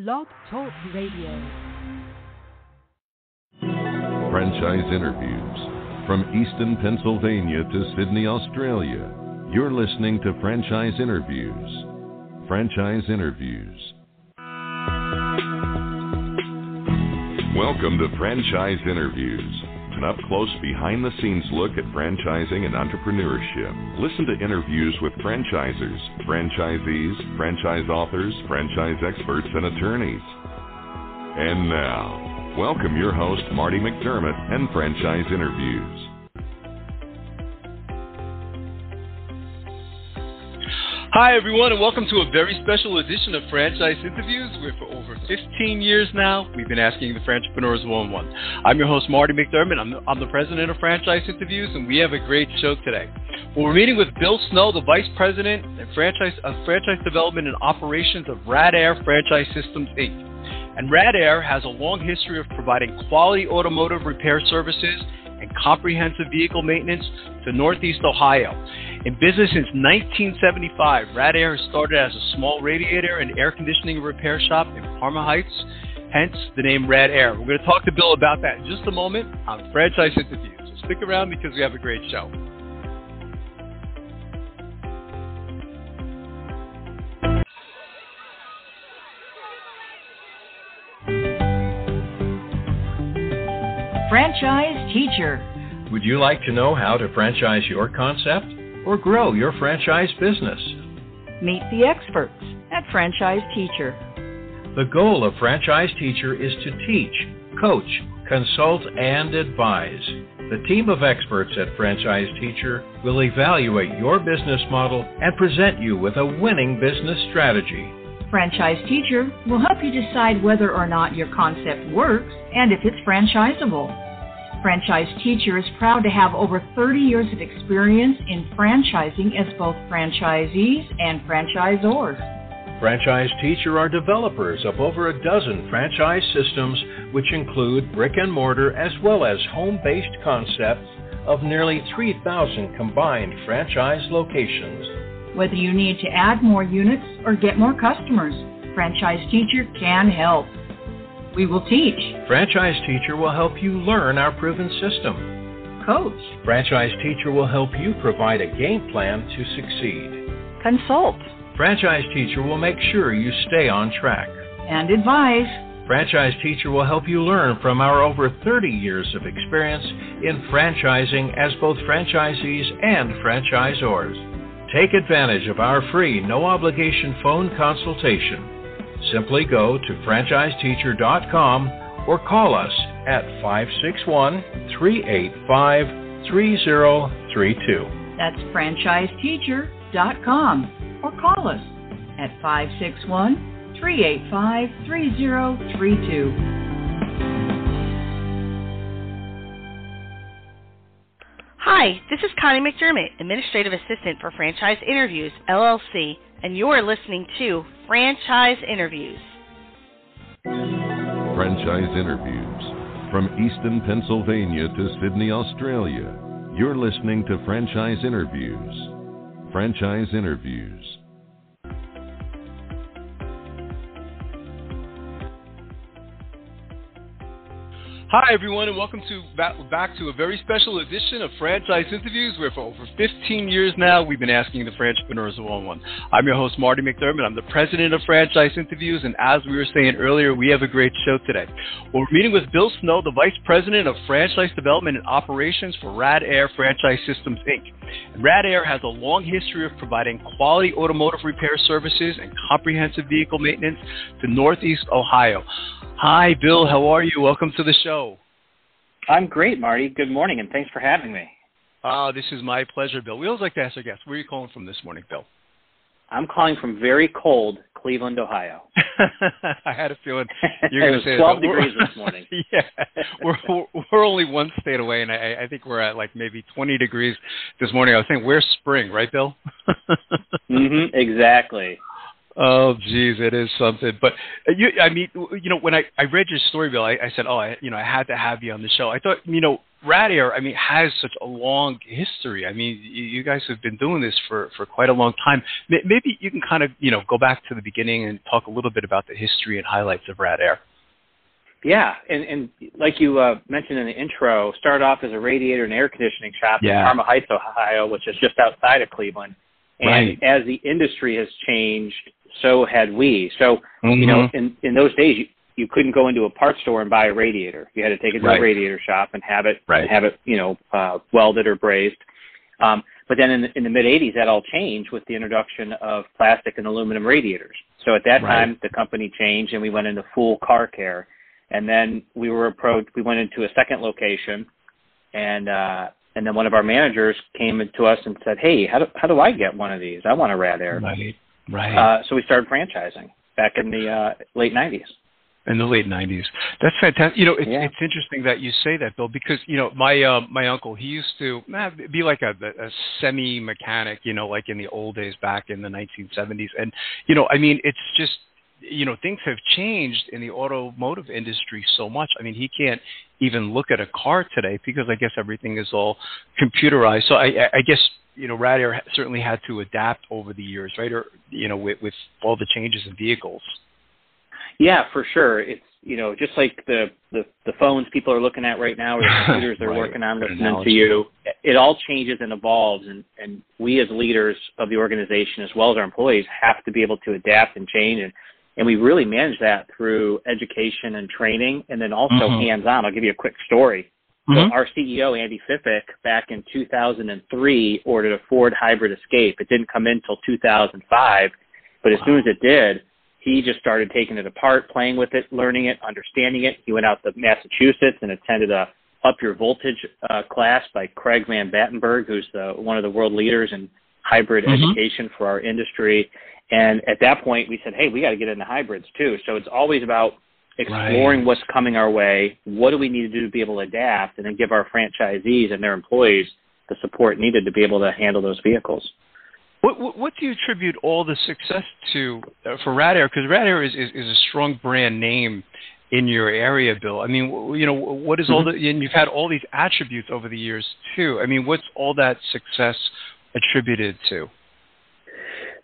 Blog Talk Radio. Franchise interviews. From Easton, Pennsylvania to Sydney, Australia, you're listening to Franchise Interviews. Franchise Interviews. Welcome to Franchise Interviews, an up-close, behind-the-scenes look at franchising and entrepreneurship. Listen to interviews with franchisers, franchisees, franchise authors, franchise experts, and attorneys. And now, welcome your host, Marty McDermott, and Franchise Interviews. Hi, everyone, and welcome to a very special edition of Franchise Interviews, where for over 15 years now, we've been asking the entrepreneurs one-on-one. I'm your host, Marty McDermott. I'm the president of Franchise Interviews, and we have a great show today. Well, we're meeting with Bill Snow, the vice president of franchise development and operations of Rad Air Franchise Systems, Inc. And Rad Air has a long history of providing quality automotive repair services and comprehensive vehicle maintenance to Northeast Ohio. In business since 1975, Rad Air has started as a small radiator and air conditioning repair shop in Parma Heights, hence the name Rad Air. We're going to talk to Bill about that in just a moment on Franchise Interviews. So stick around because we have a great show. Franchise Teacher. Would you like to know how to franchise your concept or grow your franchise business? Meet the experts at Franchise Teacher. The goal of Franchise Teacher is to teach, coach, consult, and advise. The team of experts at Franchise Teacher will evaluate your business model and present you with a winning business strategy. Franchise Teacher will help you decide whether or not your concept works and if it's franchisable. Franchise Teacher is proud to have over 30 years of experience in franchising as both franchisees and franchisors. Franchise Teacher are developers of over a dozen franchise systems, which include brick and mortar as well as home-based concepts of nearly 3,000 combined franchise locations. Whether you need to add more units or get more customers, Franchise Teacher can help. We will teach. Franchise Teacher will help you learn our proven system. Coach. Franchise Teacher will help you provide a game plan to succeed. Consult. Franchise Teacher will make sure you stay on track. And advise. Franchise Teacher will help you learn from our over 30 years of experience in franchising as both franchisees and franchisors. Take advantage of our free, no-obligation phone consultation. Simply go to franchiseteacher.com or call us at 561-385-3032. That's franchiseteacher.com or call us at 561-385-3032. Hi, this is Connie McDermott, Administrative Assistant for Franchise Interviews, LLC, and you're listening to Franchise Interviews. Franchise Interviews. From Easton, Pennsylvania to Sydney, Australia, you're listening to Franchise Interviews. Franchise Interviews. Hi, everyone, and welcome back to a very special edition of Franchise Interviews, where for over 15 years now, we've been asking the entrepreneurs one-on-one. I'm your host, Marty McDermott. I'm the president of Franchise Interviews, and as we were saying earlier, we have a great show today. Well, we're meeting with Bill Snow, the vice president of franchise development and operations for Rad Air Franchise Systems, Inc. And Rad Air has a long history of providing quality automotive repair services and comprehensive vehicle maintenance to Northeast Ohio. Hi, Bill. How are you? Welcome to the show. I'm great, Marty. Good morning, and thanks for having me. This is my pleasure, Bill. We always like to ask our guests, where are you calling from this morning, Bill? I'm calling from very cold Cleveland, Ohio. I had a feeling you were going to say 12 degrees this morning. Yeah, we're only one state away, and I think we're at like maybe 20 degrees this morning. I was saying, where's spring, right, Bill? Exactly. Oh, geez, it is something. But, when I read your story, Bill, I said, I had to have you on the show. I thought, Rad Air, I mean, has such a long history. I mean, you guys have been doing this for quite a long time. Maybe you can kind of, go back to the beginning and talk a little bit about the history and highlights of Rad Air. Yeah, and like you mentioned in the intro, started off as a radiator and air conditioning shop in Parma Heights, Ohio, which is just outside of Cleveland. And as the industry has changed, so had we. So, in those days, you couldn't go into a parts store and buy a radiator. You had to take it to a radiator shop and have it, welded or brazed. But then in the mid-'80s, that all changed with the introduction of plastic and aluminum radiators. So at that time, the company changed, and we went into full car care. And then we were approached. We went into a second location, and then one of our managers came to us and said, "Hey, how do I get one of these? I want a Rad Air." Right. So we started franchising back in the late '90s. In the late '90s, that's fantastic. It's interesting that you say that, Bill, because my uncle, he used to be like a semi mechanic, like in the old days back in the 1970s, and it's just. Things have changed in the automotive industry so much. I mean, he can't even look at a car today because I guess everything is all computerized. So I guess, Rad Air certainly had to adapt over the years, right? Or, with all the changes in vehicles. Yeah, for sure. It's, just like the phones people are looking at right now or the computers they're working on listening to you. It all changes and evolves. And we as leaders of the organization, as well as our employees, have to be able to adapt and change. And we really manage that through education and training, and then also hands-on. I'll give you a quick story. So our CEO, Andy Fippick, back in 2003, ordered a Ford Hybrid Escape. It didn't come in until 2005, but as soon as it did, he just started taking it apart, playing with it, learning it, understanding it. He went out to Massachusetts and attended a Up Your Voltage class by Craig Van Battenberg, who's one of the world leaders in hybrid education for our industry. And at that point, we said, hey, we got to get into hybrids too. So it's always about exploring what's coming our way, what do we need to do to be able to adapt, and then give our franchisees and their employees the support needed to be able to handle those vehicles. What do you attribute all the success to for Rad Air? Because Rad Air is a strong brand name in your area, Bill. I mean, what is all the, and you've had all these attributes over the years too. I mean, what's all that success attributed to?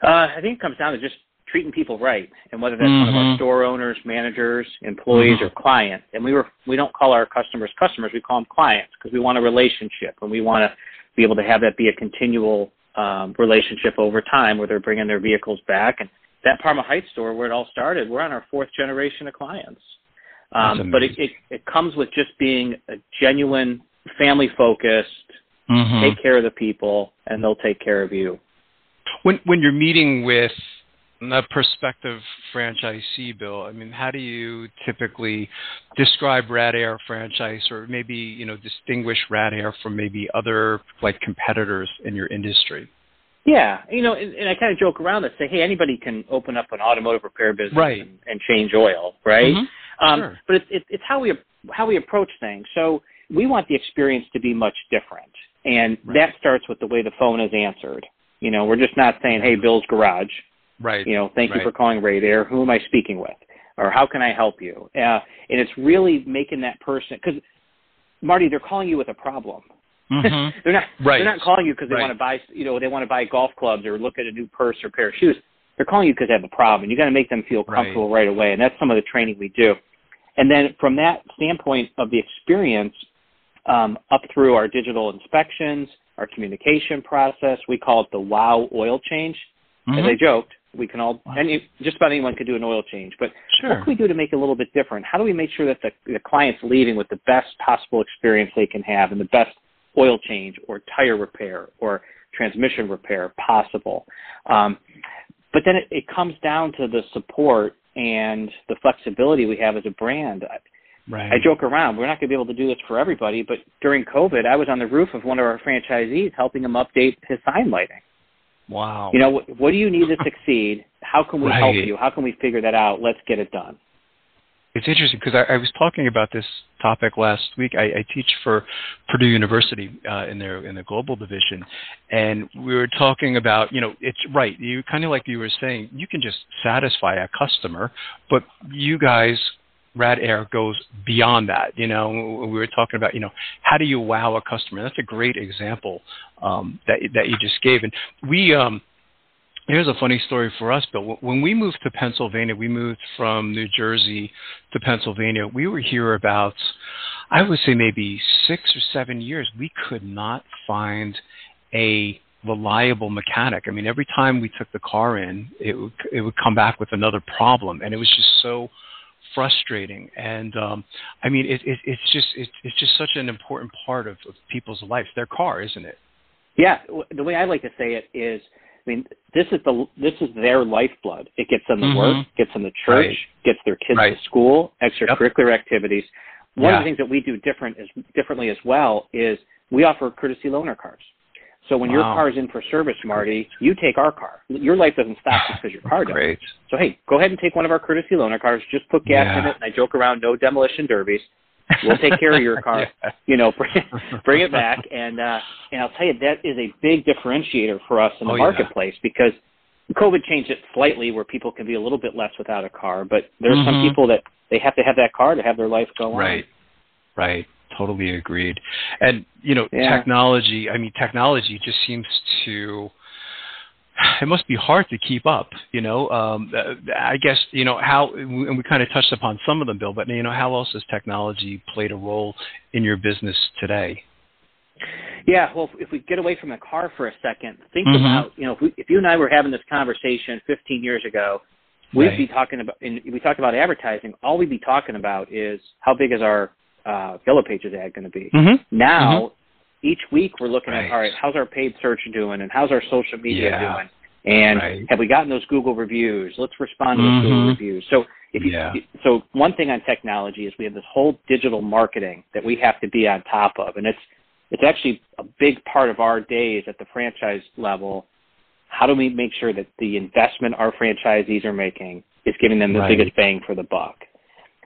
I think it comes down to just treating people right, and whether that's one of our store owners, managers, employees, or clients. And we don't call our customers, we call them clients, because we want a relationship, and we want to be able to have that be a continual relationship over time where they're bringing their vehicles back. And that Parma Heights store where it all started, we're on our 4th generation of clients. But it comes with just being a genuine, family-focused, take care of the people, and they'll take care of you. When you're meeting with a prospective franchisee, Bill, I mean, how do you typically describe Rad Air franchise, or maybe distinguish Rad Air from maybe other competitors in your industry? Yeah, and I kind of joke around and say, hey, anybody can open up an automotive repair business and change oil, right? Sure. But it's how we approach things. So we want the experience to be much different, and that starts with the way the phone is answered. We're just not saying, hey, Bill's Garage. Right. Thank you for calling Rad Air. Who am I speaking with? Or how can I help you? And it's really making that person, because, Marty, they're calling you with a problem. They're not calling you because they want to buy, they want to buy golf clubs or look at a new purse or pair of shoes. They're calling you because they have a problem. You got to make them feel comfortable right away. And that's some of the training we do. And then from that standpoint of the experience, up through our digital inspections, our communication process, we call it the WOW oil change. As I joked, we can all, just about anyone could do an oil change, but what can we do to make it a little bit different? How do we make sure that the client's leaving with the best possible experience they can have and the best oil change or tire repair or transmission repair possible? But then it comes down to the support and the flexibility we have as a brand. I joke around, we're not going to be able to do this for everybody, but during COVID, I was on the roof of one of our franchisees helping him update his sign lighting. Wow. What do you need to succeed? How can we help you? How can we figure that out? Let's get it done. It's interesting because I was talking about this topic last week. I teach for Purdue University in the global division, and we were talking about, it's right. You kind of like you were saying, you can just satisfy a customer, but you guys Rad Air goes beyond that. We were talking about, how do you wow a customer? That's a great example that you just gave. And we, here's a funny story for us, Bill. When we moved to Pennsylvania, we moved from New Jersey to Pennsylvania. We were here about, I would say maybe 6 or 7 years. We could not find a reliable mechanic. I mean, every time we took the car in, it would come back with another problem, and it was just so frustrating. And I mean, it's just such an important part of people's lives. Their car, isn't it? Yeah. The way I like to say it is, I mean, this is their lifeblood. It gets them to work, gets them to church, gets their kids to school, extracurricular activities. One of the things that we do differently as well is we offer courtesy loaner cars. So when your car is in for service, Marty, you take our car. Your life doesn't stop just because your car does. Great. So, hey, go ahead and take one of our courtesy loaner cars. Just put gas in it, and I joke around, no demolition derbies. We'll take care of your car. Bring it back. And I'll tell you, that is a big differentiator for us in the marketplace because COVID changed it slightly where people can be a little bit less without a car. But there's some people that they have to have that car to have their life go on. Right. Totally agreed. And, technology just seems to, it must be hard to keep up, I guess, how, and we kind of touched upon some of them, Bill, but, how else has technology played a role in your business today? Yeah, well, if we get away from the car for a second, think about, if you and I were having this conversation 15 years ago, we'd be talking about, and we talked about advertising, all we'd be talking about is how big is our Yellow Pages ad going to be. Now, each week we're looking at, all right, how's our paid search doing and how's our social media doing? And have we gotten those Google reviews? Let's respond to those Google reviews. So so one thing on technology is we have this whole digital marketing that we have to be on top of. And it's actually a big part of our days at the franchise level. How do we make sure that the investment our franchisees are making is giving them the biggest bang for the buck?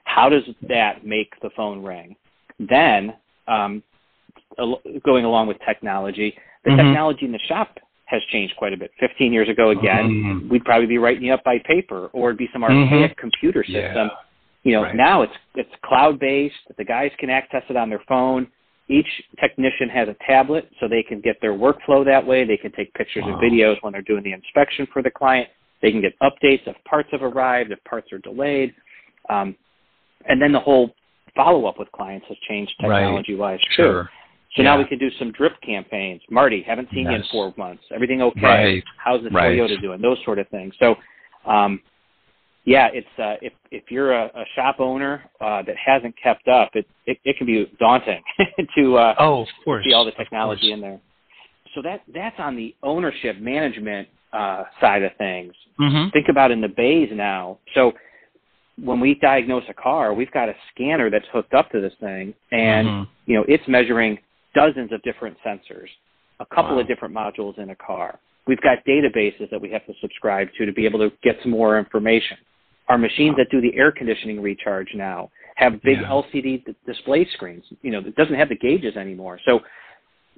How does that make the phone ring? Then, going along with technology, the technology in the shop has changed quite a bit. 15 years ago, again, we'd probably be writing you up by paper, or it'd be some archaic computer system. Now it's cloud-based. The guys can access it on their phone. Each technician has a tablet, so they can get their workflow that way. They can take pictures and videos when they're doing the inspection for the client. They can get updates if parts have arrived, if parts are delayed. And then the whole follow-up with clients has changed technology-wise, too. So now we can do some drip campaigns. Marty, haven't seen you in 4 months. Everything okay? How's the Toyota doing? Those sort of things. So, it's if you're a shop owner that hasn't kept up, it can be daunting to see all the technology in there. So that's on the ownership management side of things. Think about in the bays now. So when we diagnose a car, we've got a scanner that's hooked up to this thing, and it's measuring dozens of different sensors, a couple of different modules in a car. We've got databases that we have to subscribe to be able to get some more information. Our machines that do the air conditioning recharge now have big LCD display screens. It doesn't have the gauges anymore. So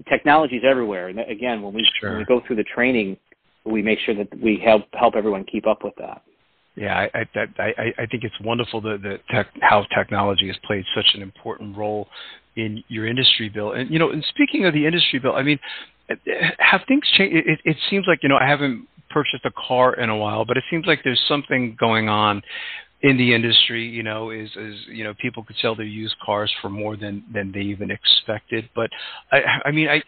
technology is everywhere. And again, when we go through the training, we make sure that we help everyone keep up with that. Yeah, I think it's wonderful how technology has played such an important role in your industry, Bill. And, and speaking of the industry, Bill, I mean, have things changed? It seems like, I haven't purchased a car in a while, but it seems like there's something going on in the industry, is people could sell their used cars for more than they even expected. But I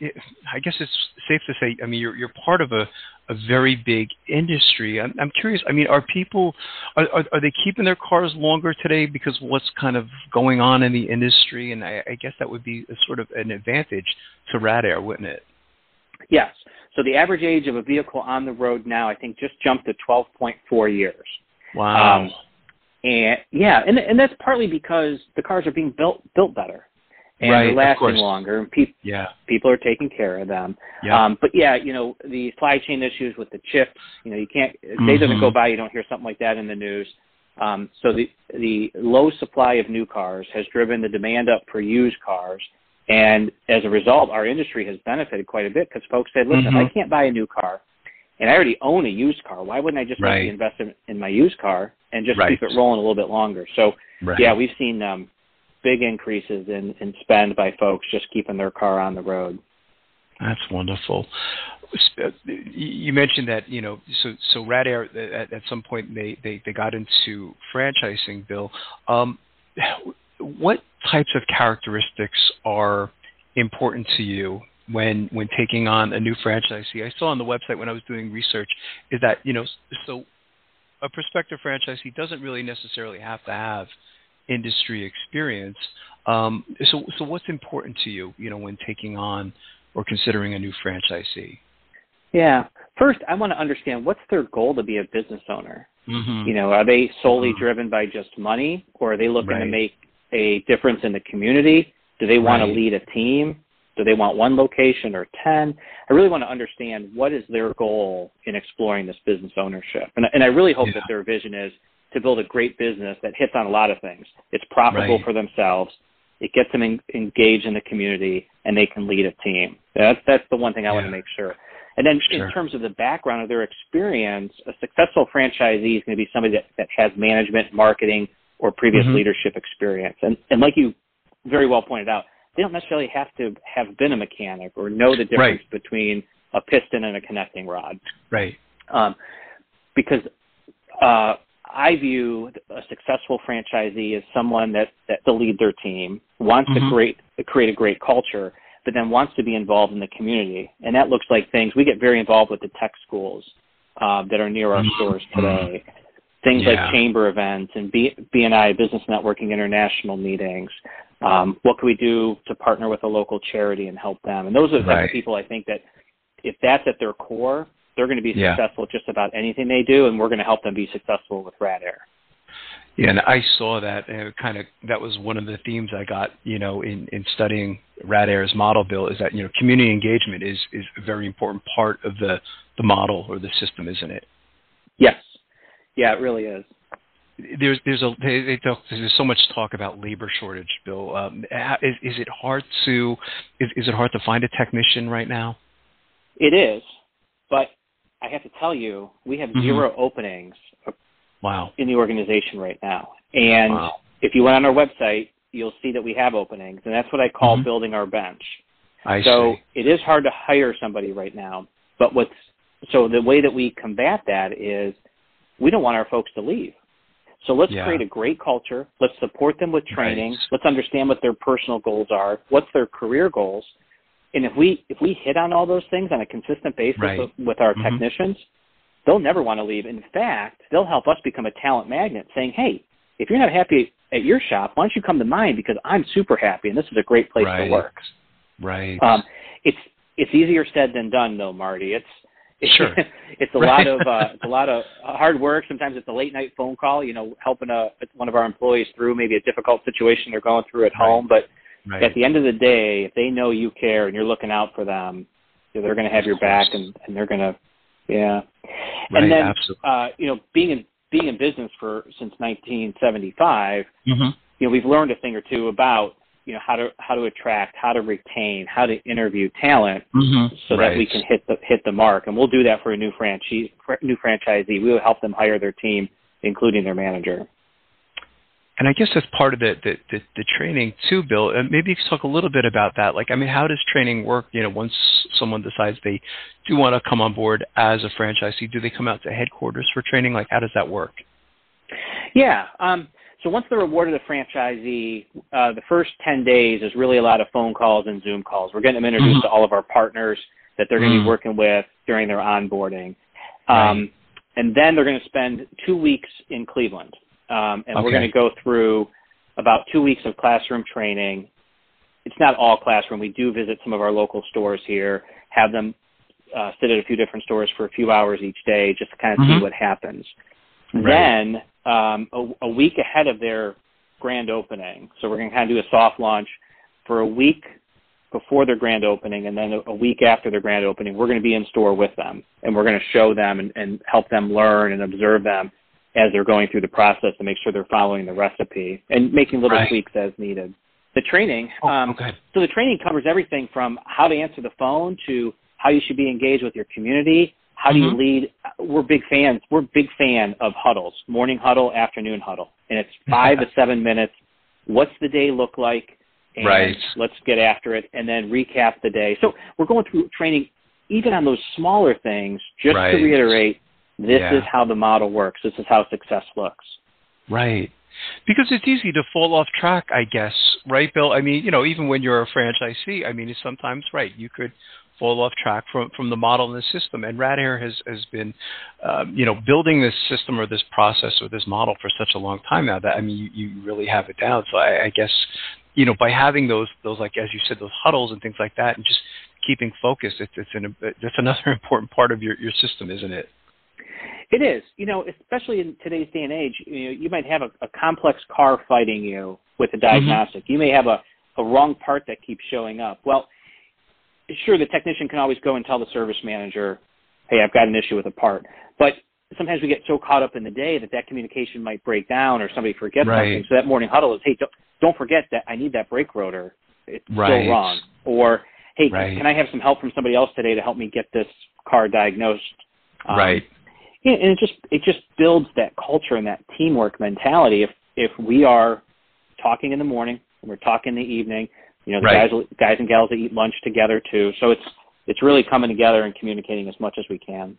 guess it's safe to say, you're part of a very big industry. I'm curious. Are people are they keeping their cars longer today because of what's kind of going on in the industry? And I guess that would be a sort of an advantage to Rad Air, wouldn't it? Yes. So the average age of a vehicle on the road now, I think, just jumped to 12.4 years. Wow. And that's partly because the cars are being built better, and they're lasting longer, and people are taking care of them. But the supply chain issues with the chips, you can't. A day doesn't go by you don't hear something like that in the news. So the low supply of new cars has driven the demand up for used cars, and as a result, our industry has benefited quite a bit because folks said, "Listen, if I can't buy a new car, and I already own a used car, why wouldn't I just make the investment in my used car and just keep it rolling a little bit longer. So, yeah, we've seen big increases in spend by folks just keeping their car on the road. That's wonderful. You mentioned that, so Rad Air at some point they got into franchising, Bill. What types of characteristics are important to you when taking on a new franchisee? I saw on the website when I was doing research is that, so a prospective franchisee doesn't really necessarily have to have industry experience. So what's important to you, when taking on or considering a new franchisee? Yeah. First, I want to understand what's their goal to be a business owner. Mm-hmm. Are they solely driven by just money, or are they looking to make a difference in the community? Do they want to lead a team? Do they want one location or 10? I really want to understand what is their goal in exploring this business ownership. And I really hope that their vision is to build a great business that hits on a lot of things. It's profitable for themselves. It gets them engaged in the community, and they can lead a team. That's the one thing I want to make sure. And then in terms of the background of their experience, a successful franchisee is going to be somebody that has management, marketing, or previous leadership experience. And like you very well pointed out, they don't necessarily have to have been a mechanic or know the difference between a piston and a connecting rod. Right. Because I view a successful franchisee as someone that to lead their team, wants to create a great culture, but then wants to be involved in the community. And that looks like things. We get very involved with the tech schools that are near our stores today. Things like chamber events and B&I, Business Networking International meetings. What can we do to partner with a local charity and help them? And those are the type of people I think that if that's at their core, they're going to be successful at just about anything they do, and we're going to help them be successful with Rad Air. Yeah, and I saw that that was one of the themes I got, in studying Rad Air's model, Bill, is that, community engagement is a very important part of the model or the system, isn't it? Yes. Yeah, it really is. There's so much talk about labor shortage, Bill. Is it hard to find a technician right now? It is, but I have to tell you, we have 0 openings in the organization right now. And if you went on our website, you'll see that we have openings, and that's what I call building our bench. So it is hard to hire somebody right now, but so the way that we combat that is we don't want our folks to leave. So let's create a great culture. Let's support them with training. Let's understand what their personal goals are, what's their career goals. And if we hit on all those things on a consistent basis with our technicians, they'll never want to leave. In fact, they'll help us become a talent magnet, saying, hey, if you're not happy at your shop, why don't you come to mine, because I'm super happy and this is a great place to work. Right. It's easier said than done, though, Marty. It's a lot of hard work. Sometimes it's a late night phone call, helping one of our employees through maybe a difficult situation they're going through at home. But at the end of the day, if they know you care and you're looking out for them, they're going to have your back, and they're going to, And then, being in business since 1975, we've learned a thing or two about how to attract, how to retain, how to interview talent, so that we can hit the mark. And we'll do that for a new franchisee. We will help them hire their team, including their manager. And I guess that's part of the training too, Bill. And maybe you could talk a little bit about that. How does training work? Once someone decides they do want to come on board as a franchisee, do they come out to headquarters for training? How does that work? Yeah. So once they're awarded a franchisee, the first 10 days is really a lot of phone calls and Zoom calls. We're getting them introduced to all of our partners that they're going to be working with during their onboarding. And then they're going to spend 2 weeks in Cleveland. And we're going to go through about 2 weeks of classroom training. It's not all classroom. We do visit some of our local stores here, have them sit at a few different stores for a few hours each day just to kind of see what happens. Then a week ahead of their grand opening, so we're going to kind of do a soft launch for a week before their grand opening, and then a week after their grand opening, we're going to be in store with them, and we're going to show them and help them learn and observe them as they're going through the process to make sure they're following the recipe and making little tweaks as needed. The training, so the training covers everything from how to answer the phone to how you should be engaged with your community, How do you lead? We're big fan of huddles, morning huddle, afternoon huddle. And it's 5 to 7 minutes. What's the day look like? And let's get after it, and then recap the day. So we're going through training even on those smaller things, just to reiterate, this is how the model works. This is how success looks. Right. Because it's easy to fall off track, I guess, right, Bill? I mean, even when you're a franchisee, I mean, it's sometimes, you could fall off track from the model and the system. And Rad Air has been, building this system or this process or this model for such a long time now that, I mean, you really have it down. So I guess, by having those like, as you said, those huddles and things like that and just keeping focused, that's another important part of your system, isn't it? It is, especially in today's day and age. You might have a complex car fighting you with a diagnostic. You may have a wrong part that keeps showing up. Well, sure, the technician can always go and tell the service manager, hey, I've got an issue with a part. But sometimes we get so caught up in the day that communication might break down or somebody forgets something. So that morning huddle is, hey, don't forget that I need that brake rotor. It's still wrong. Or, hey, can I have some help from somebody else today to help me get this car diagnosed? And it just builds that culture and that teamwork mentality. If we are talking in the morning and we're talking in the evening, the guys and gals that eat lunch together too. So it's really coming together and communicating as much as we can.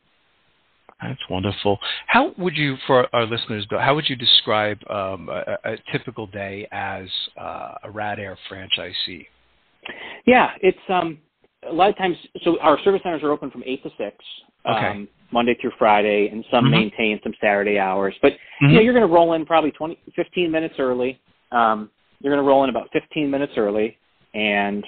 That's wonderful. How would you, for our listeners, Bill, how would you describe a typical day as a Rad Air franchisee? Yeah, it's a lot of times. So our service centers are open from 8 to 6. Monday through Friday, and some maintain some Saturday hours. But you're going to roll in probably 15 minutes early. You're going to roll in about 15 minutes early and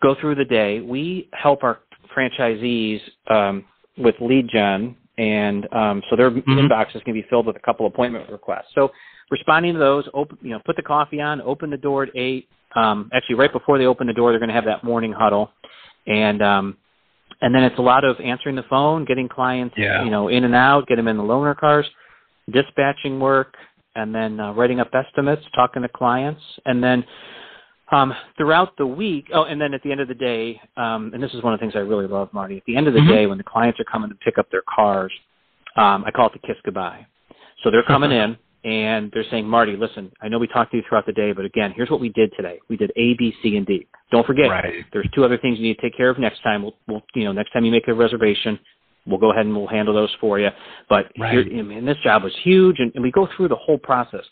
go through the day. We help our franchisees with lead gen, and so their inboxes can be filled with a couple appointment requests. So responding to those, put the coffee on, open the door at 8. Actually, right before they open the door, they're going to have that morning huddle, and then it's a lot of answering the phone, getting clients, in and out, get them in the loaner cars, dispatching work, and then writing up estimates, talking to clients. And then throughout the week, and then at the end of the day, and this is one of the things I really love, Marty, at the end of the day when the clients are coming to pick up their cars, I call it the kiss goodbye. So they're coming in. And they're saying, Marty, listen, I know we talked to you throughout the day, but again, here's what we did today. We did A, B, C, and D. Don't forget, there's 2 other things you need to take care of next time. We'll next time you make a reservation, we'll go ahead and we'll handle those for you. But this job was huge, and we go through the whole process.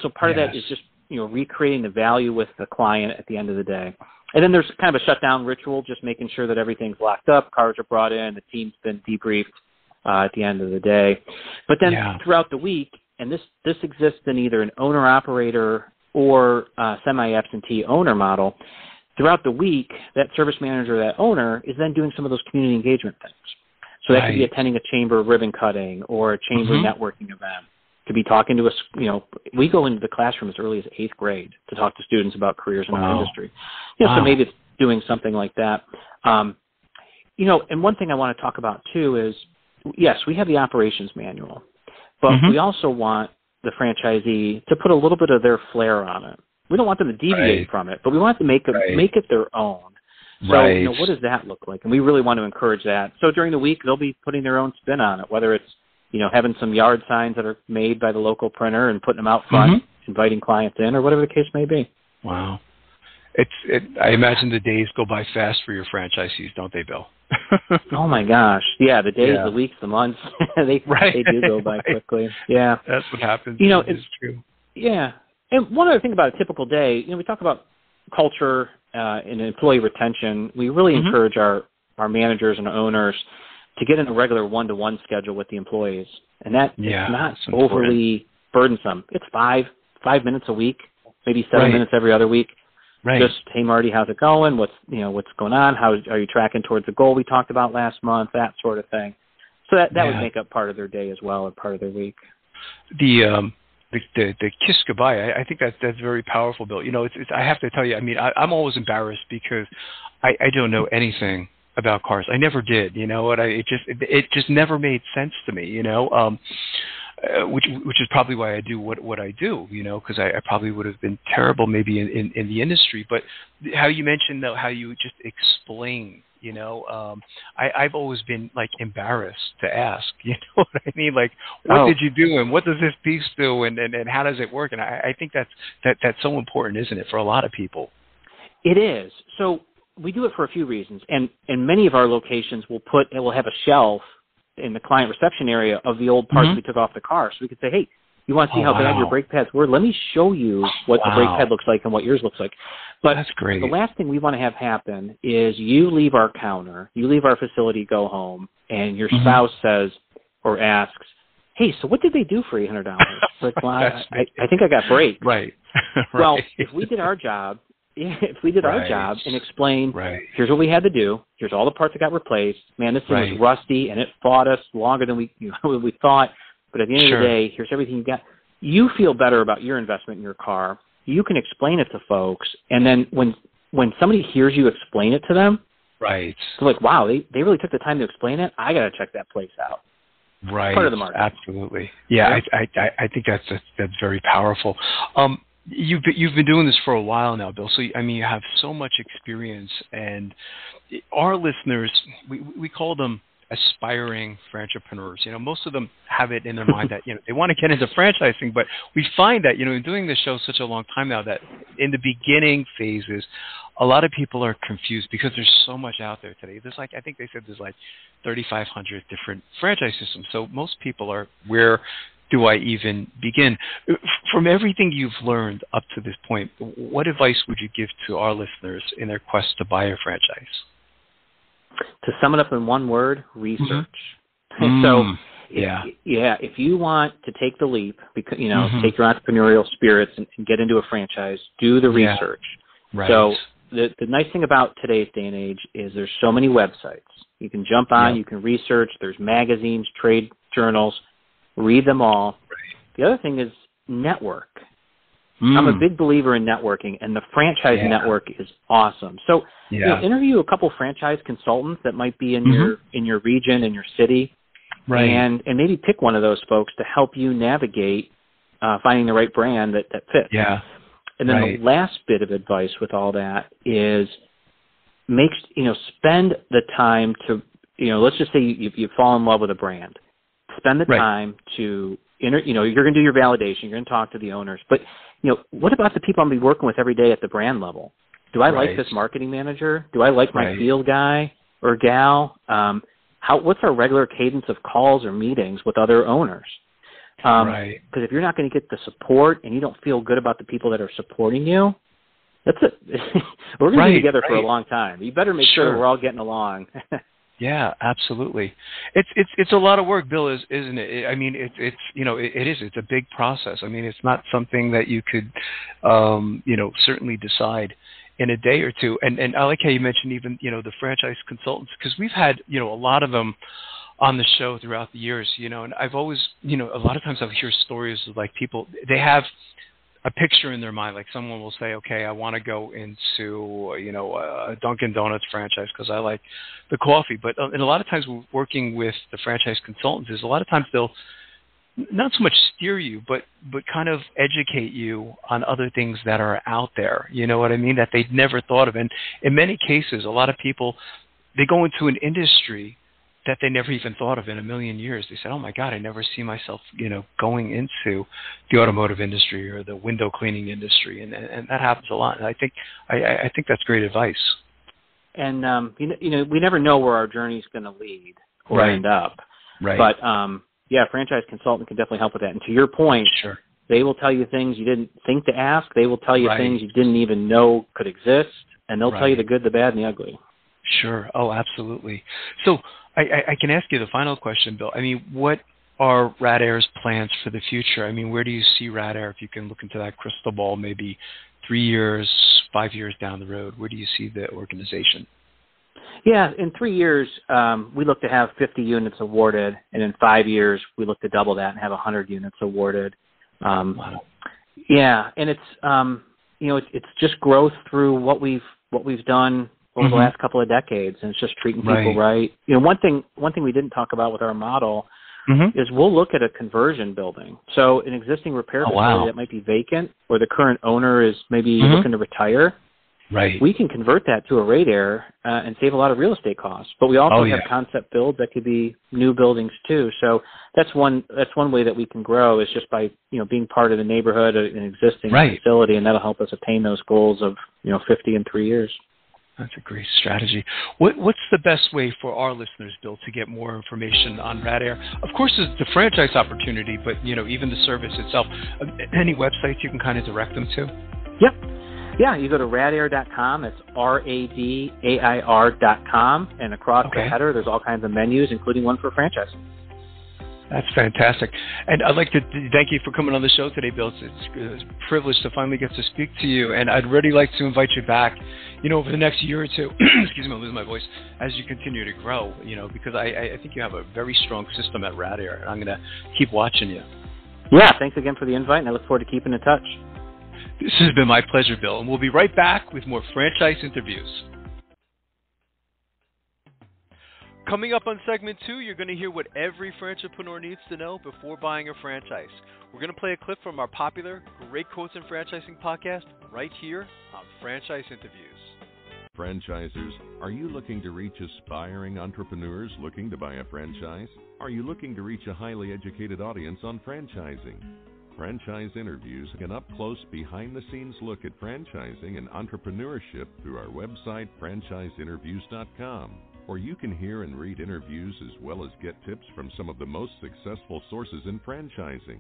So part of that is just recreating the value with the client at the end of the day. And then there's kind of a shutdown ritual, just making sure that everything's locked up, cars are brought in, the team's been debriefed at the end of the day. But then throughout the week, and this exists in either an owner-operator or semi-absentee owner model, throughout the week, that service manager, that owner, is then doing some of those community engagement things. So that could be attending a chamber ribbon cutting or a chamber networking event. Could be talking to us, we go into the classroom as early as 8th grade to talk to students about careers in our industry. So maybe it's doing something like that. And one thing I want to talk about too is, yes, we have the operations manual. But we also want the franchisee to put a little bit of their flair on it. We don't want them to deviate from it, but we want them to make it their own. So, what does that look like? And we really want to encourage that. So during the week, they'll be putting their own spin on it, whether it's, having some yard signs that are made by the local printer and putting them out front, inviting clients in, or whatever the case may be. Wow. I imagine the days go by fast for your franchisees, don't they, Bill? Oh my gosh! Yeah, the days, the weeks, the months, they do go by quickly. Yeah, that's what happens. It's true. Yeah, and one other thing about a typical day, we talk about culture and employee retention. We really encourage our managers and owners to get in a regular 1-to-1 schedule with the employees, and that is not overly burdensome. It's 5 minutes a week, maybe 7 minutes every other week. Just, hey, Marty, how's it going? What's going on? How are you tracking towards the goal we talked about last month? That sort of thing. So that would make up part of their day as well, and part of their week. The kiss goodbye, I think that's very powerful, Bill. I have to tell you, I mean, I'm always embarrassed because I don't know anything about cars. I never did. It just never made sense to me. Which is probably why I do what I do, because I probably would have been terrible maybe in the industry. But how you mentioned, though, how you just explain I've always been like embarrassed to ask. You know what I mean? Like, what did you do, and what does this piece do, and how does it work? And I think that's so important, isn't it, for a lot of people? It is. So we do it for a few reasons, and many of our locations will have a shelf in the client reception area of the old parts we took off the car, so we could say, hey, you want to see how bad your brake pads were? Let me show you what the brake pad looks like and what yours looks like. But that's great. The last thing we want to have happen is you leave our counter, you leave our facility, go home, and your spouse says or asks, hey, so what did they do for $800? Like, well, I think I got brakes. Right. Well, if we did our job, and explained, here's what we had to do, here's all the parts that got replaced, man, this thing was rusty, and it fought us longer than we thought, but at the end of the day, here's everything you got. You feel better about your investment in your car. You can explain it to folks, and then when somebody hears you explain it to them, they're like, wow, they really took the time to explain it. I got to check that place out. Right. Part of the market. Absolutely. Yeah, I think that's very powerful. You've been doing this for a while now, Bill. So I mean, you have so much experience, and our listeners, we call them aspiring franchipreneurs. Most of them have it in their mind that they want to get into franchising, but we find that in doing this show such a long time now that in the beginning phases, a lot of people are confused because there's so much out there today. There's I think they said there's 3,500 different franchise systems. So most people are, where do I even begin? From everything you've learned up to this point, what advice would you give to our listeners in their quest to buy a franchise? To sum it up in one word, research. So, if you want to take the leap, because take your entrepreneurial spirits and get into a franchise, do the research. Right. So the nice thing about today's day and age is there's so many websites. You can jump on, you can research, there's magazines, trade journals, read them all. Right. The other thing is network. I'm a big believer in networking, and the franchise network is awesome. So interview a couple franchise consultants that might be in your region, in your city, and maybe pick one of those folks to help you navigate finding the right brand that fits. Yeah. And then the last bit of advice with all that is spend the time to, let's just say you fall in love with a brand. Spend the time to, you're going to do your validation, you're going to talk to the owners, but what about the people I'm going to be working with every day at the brand level? Do I like this marketing manager? Do I like my field guy or gal? What's our regular cadence of calls or meetings with other owners? Because if you're not going to get the support and you don't feel good about the people that are supporting you, that's it. We're going to be together for a long time. You better make sure we're all getting along. Yeah, absolutely. It's a lot of work, Bill, isn't it? I mean, it is. It's a big process. I mean, it's not something that you could, certainly decide in a day or two. And I like how you mentioned even, the franchise consultants, because we've had, a lot of them on the show throughout the years, and I've always, a lot of times I'll hear stories of people, they have a picture in their mind, like someone will say, okay, I want to go into, a Dunkin' Donuts franchise because I like the coffee. But and a lot of times working with the franchise consultants is a lot of times they'll not so much steer you, but kind of educate you on other things that are out there. You know what I mean? That they'd never thought of. And in many cases, a lot of people, they go into an industry that they never even thought of in a million years. They said, oh my God, I never see myself, going into the automotive industry or the window cleaning industry. And that happens a lot. And I think that's great advice. And, we never know where our journey is going to lead or end up. Right. But, franchise consultant can definitely help with that. And to your point, they will tell you things you didn't think to ask. They will tell you things you didn't even know could exist. And they'll tell you the good, the bad, and the ugly. Sure. Oh, absolutely. So I can ask you the final question, Bill. I mean, what are Rad Air's plans for the future? I mean, where do you see Rad Air, if you can look into that crystal ball, maybe 3 years, 5 years down the road? Where do you see the organization? Yeah, in 3 years, we look to have 50 units awarded, and in 5 years, we look to double that and have 100 units awarded. Wow. Yeah, and it's it's just growth through what we've done over the last couple of decades, and it's just treating people right. One thing we didn't talk about with our model is we'll look at a conversion building. So an existing repair facility that might be vacant, or the current owner is maybe looking to retire. Right. We can convert that to a Rad Air and save a lot of real estate costs. But we also have concept builds that could be new buildings too. So that's one way that we can grow, is just by being part of the neighborhood, an existing facility, and that'll help us attain those goals of 50 in 3 years. That's a great strategy. What's the best way for our listeners, Bill, to get more information on Rad Air? Of course, there's the franchise opportunity, but even the service itself. Any websites you can kind of direct them to? Yep. Yeah, you go to radair.com. It's RADAIR.com, and across the header, there's all kinds of menus, including one for franchise. That's fantastic. And I'd like to thank you for coming on the show today, Bill. It's a privilege to finally get to speak to you. And I'd really like to invite you back, over the next year or two, excuse me, I'm losing my voice, as you continue to grow, because I think you have a very strong system at Rad Air, and I'm going to keep watching you. Yeah, thanks again for the invite, and I look forward to keeping in touch. This has been my pleasure, Bill, and we'll be right back with more franchise interviews. Coming up on segment 2, you're going to hear what every franchipreneur needs to know before buying a franchise. We're going to play a clip from our popular Great Quotes in Franchising podcast right here on Franchise Interviews. Franchisers, are you looking to reach aspiring entrepreneurs looking to buy a franchise? Are you looking to reach a highly educated audience on franchising? Franchise Interviews, an up-close, behind-the-scenes look at franchising and entrepreneurship through our website, franchiseinterviews.com. Or you can hear and read interviews as well as get tips from some of the most successful sources in franchising.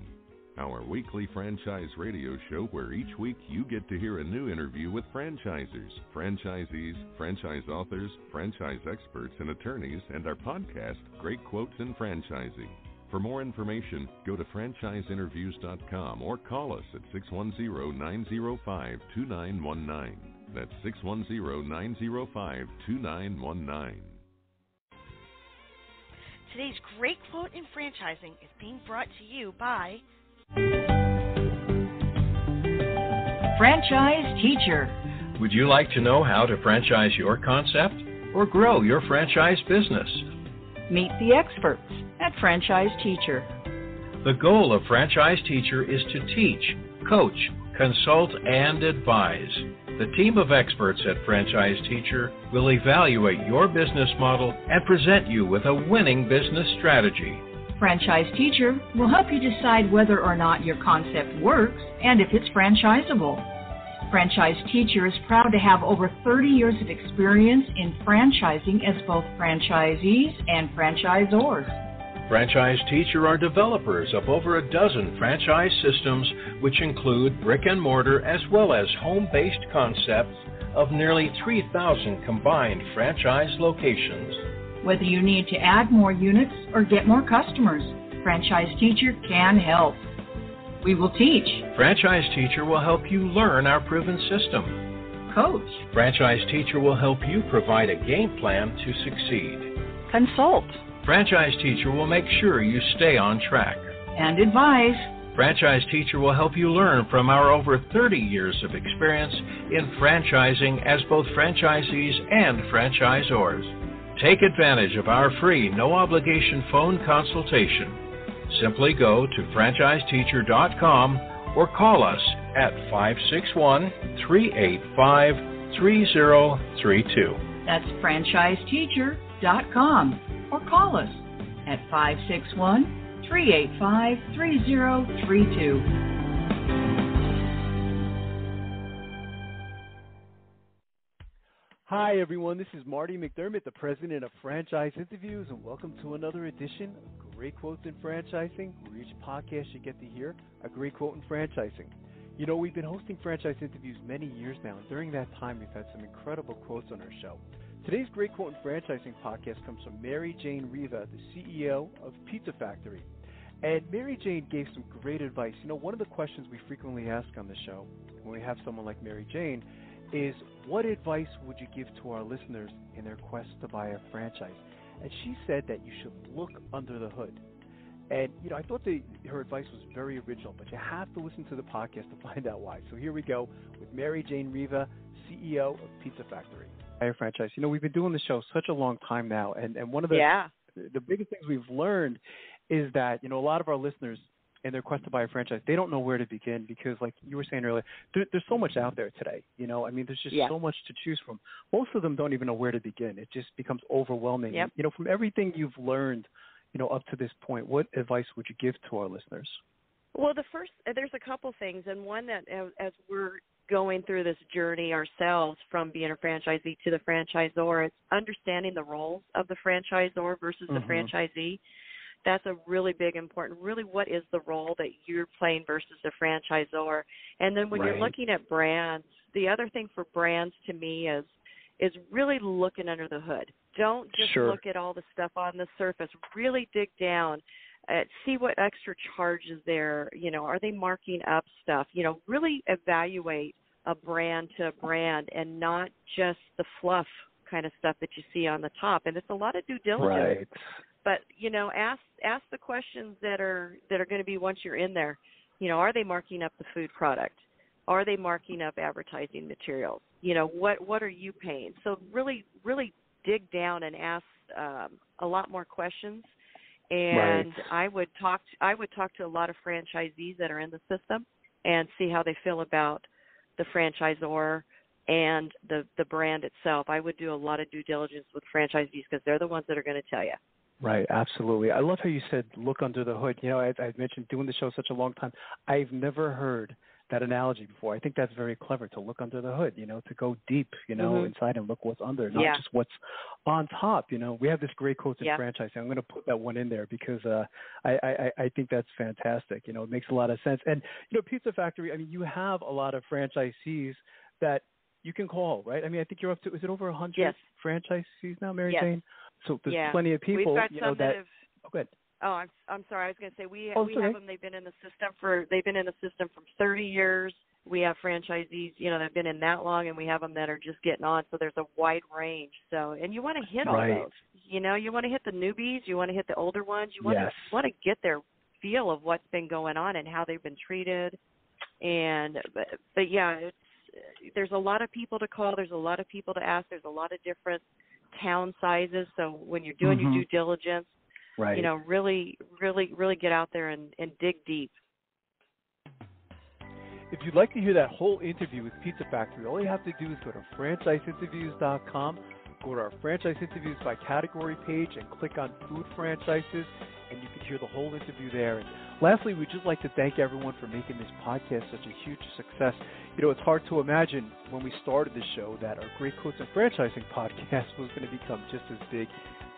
Our weekly franchise radio show, where each week you get to hear a new interview with franchisers, franchisees, franchise authors, franchise experts, and attorneys, and our podcast, Great Quotes in Franchising. For more information, go to franchiseinterviews.com or call us at 610-905-2919. That's 610-905-2919. Today's Great Quote in Franchising is being brought to you by Franchise Teacher. Would you like to know how to franchise your concept or grow your franchise business? Meet the experts at Franchise Teacher. The goal of Franchise Teacher is to teach, coach, consult, and advise. The team of experts at Franchise Teacher will evaluate your business model and present you with a winning business strategy. Franchise Teacher will help you decide whether or not your concept works and if it's franchisable. Franchise Teacher is proud to have over 30 years of experience in franchising as both franchisees and franchisors. Franchise Teacher are developers of over a dozen franchise systems, which include brick and mortar as well as home-based concepts of nearly 3,000 combined franchise locations. Whether you need to add more units or get more customers, Franchise Teacher can help. We will teach. Franchise Teacher will help you learn our proven system. Coach. Franchise Teacher will help you provide a game plan to succeed. Consult. Franchise Teacher will make sure you stay on track. And advise. Franchise Teacher will help you learn from our over 30 years of experience in franchising as both franchisees and franchisors. Take advantage of our free, no-obligation phone consultation. Simply go to franchiseteacher.com or call us at 561-385-3032. That's franchiseteacher.com or call us at 561-385-3032. Hi, everyone. This is Marty McDermott, the president of Franchise Interviews, and welcome to another edition of Great Quotes in Franchising, where each podcast you get to hear a great quote in franchising. You know, we've been hosting Franchise Interviews many years now, and during that time, we've had some incredible quotes on our show. Today's Great Quote in Franchising podcast comes from Mary Jane Riva, the CEO of Pizza Factory. And Mary Jane gave some great advice. You know, one of the questions we frequently ask on the show when we have someone like Mary Jane is, what advice would you give to our listeners in their quest to buy a franchise? And she said that you should look under the hood. And, you know, I thought her advice was very original, but you have to listen to the podcast to find out why. So here we go with Mary Jane Riva, CEO of Pizza Factory. Air Franchise. You know, we've been doing the show such a long time now, and one of the biggest things we've learned is that, you know, a lot of our listeners in their quest to buy a franchise, they don't know where to begin because, like you were saying earlier, there's so much out there today. I mean, there's just so much to choose from. Most of them don't even know where to begin. It just becomes overwhelming. Yep. And, from everything you've learned, up to this point, what advice would you give to our listeners? Well, there's a couple things, and one that as we're going through this journey ourselves from being a franchisee to the franchisor, it's understanding the roles of the franchisor versus the franchisee. That's a really big important, really what is the role that you're playing versus the franchisor. And then when you're looking at brands, the other thing for brands to me is really looking under the hood. Don't just look at all the stuff on the surface. Really dig down. See what extra charges there. Are they marking up stuff? Really evaluate a brand to a brand and not just the fluff kind of stuff that you see on the top. And it's a lot of due diligence. Right. But ask the questions that are going to be once you're in there. Are they marking up the food product? Are they marking up advertising materials? What are you paying? So really dig down and ask a lot more questions. And I would talk to a lot of franchisees that are in the system and see how they feel about the franchisor and the brand itself. I would do a lot of due diligence with franchisees because they're the ones that are going to tell you. Right, absolutely. I love how you said look under the hood. I've mentioned doing the show such a long time. I've never heard that analogy before. I think that's very clever, to look under the hood, to go deep, inside and look what's under, not just what's on top. We have this great quote in franchising. I'm going to put that one in there because I think that's fantastic. It makes a lot of sense. And, Pizza Factory, I mean, you have a lot of franchisees that you can call, right? I mean, I think you're up to, is it over 100 franchisees now, Mary Jane? So there's plenty of people, We've got some that have, oh, good. Oh, I'm sorry. I was going to say we have them. They've been in the system from 30 years. We have franchisees, that have been in that long, and we have them that are just getting on. So there's a wide range. So, and you want to hit all those. You want to hit the newbies. You want to hit the older ones. You want to get their feel of what's been going on and how they've been treated. And but yeah, there's a lot of people to call. There's a lot of people to ask. There's a lot of different town sizes. So when you're doing your due diligence, really get out there and dig deep. If you'd like to hear that whole interview with Pizza Factory, all you have to do is go to franchiseinterviews.com, go to our franchise interviews by category page, and click on food franchises, and you can hear the whole interview there. And lastly, we'd just like to thank everyone for making this podcast such a huge success. It's hard to imagine when we started the show that our Great Quotes in Franchising podcast was going to become just as big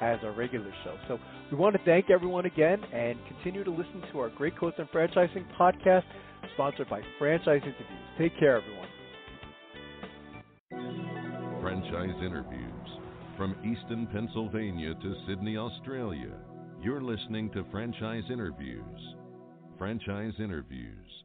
as our regular show. So we want to thank everyone again and continue to listen to our Great Quotes in Franchising podcast, sponsored by Franchise Interviews. Take care, everyone. Franchise Interviews. From Easton, Pennsylvania to Sydney, Australia, you're listening to Franchise Interviews. Franchise Interviews.